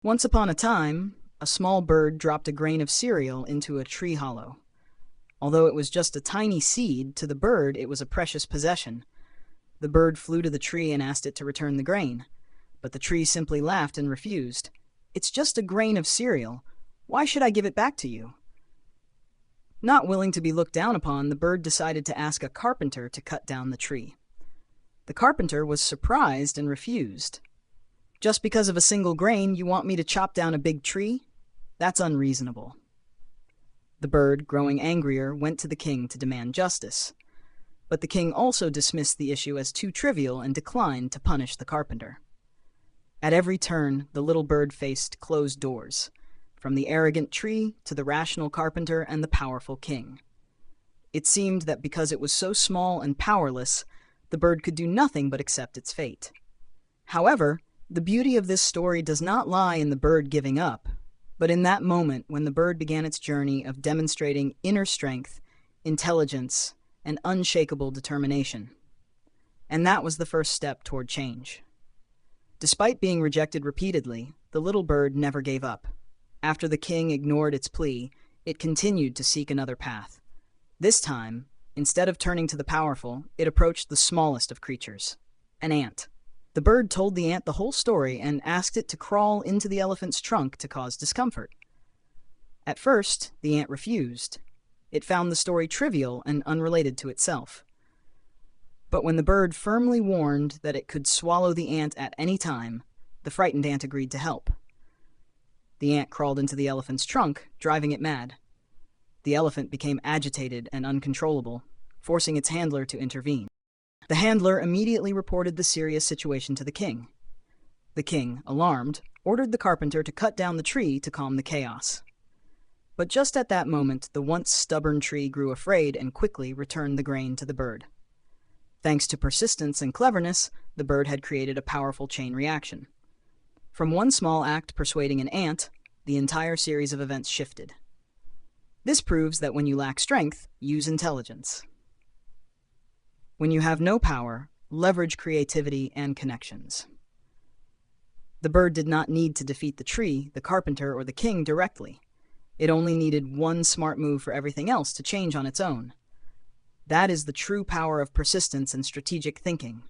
Once upon a time, a small bird dropped a grain of cereal into a tree hollow. Although it was just a tiny seed, to the bird it was a precious possession. The bird flew to the tree and asked it to return the grain, but the tree simply laughed and refused. "It's just a grain of cereal. Why should I give it back to you?" Not willing to be looked down upon, the bird decided to ask a carpenter to cut down the tree. The carpenter was surprised and refused. "Just because of a single grain, you want me to chop down a big tree? That's unreasonable." The bird, growing angrier, went to the king to demand justice. But the king also dismissed the issue as too trivial and declined to punish the carpenter. At every turn, the little bird faced closed doors, from the arrogant tree to the rational carpenter and the powerful king. It seemed that because it was so small and powerless, the bird could do nothing but accept its fate. However, the beauty of this story does not lie in the bird giving up, but in that moment when the bird began its journey of demonstrating inner strength, intelligence, and unshakable determination. And that was the first step toward change. Despite being rejected repeatedly, the little bird never gave up. After the king ignored its plea, it continued to seek another path. This time, instead of turning to the powerful, it approached the smallest of creatures, an ant. The bird told the ant the whole story and asked it to crawl into the elephant's trunk to cause discomfort. At first, the ant refused. It found the story trivial and unrelated to itself. But when the bird firmly warned that it could swallow the ant at any time, the frightened ant agreed to help. The ant crawled into the elephant's trunk, driving it mad. The elephant became agitated and uncontrollable, forcing its handler to intervene. The handler immediately reported the serious situation to the king. The king, alarmed, ordered the carpenter to cut down the tree to calm the chaos. But just at that moment, the once stubborn tree grew afraid and quickly returned the grain to the bird. Thanks to persistence and cleverness, the bird had created a powerful chain reaction. From one small act persuading an ant, the entire series of events shifted. This proves that when you lack strength, use intelligence. When you have no power, leverage creativity and connections. The bird did not need to defeat the tree, the carpenter, or the king directly. It only needed one smart move for everything else to change on its own. That is the true power of persistence and strategic thinking.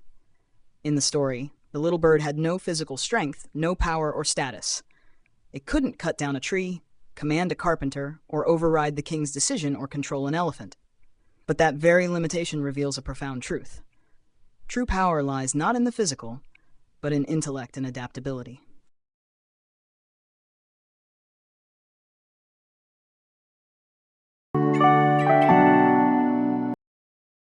In the story, the little bird had no physical strength, no power or status. It couldn't cut down a tree, command a carpenter, or override the king's decision or control an elephant. But that very limitation reveals a profound truth. True power lies not in the physical, but in intellect and adaptability.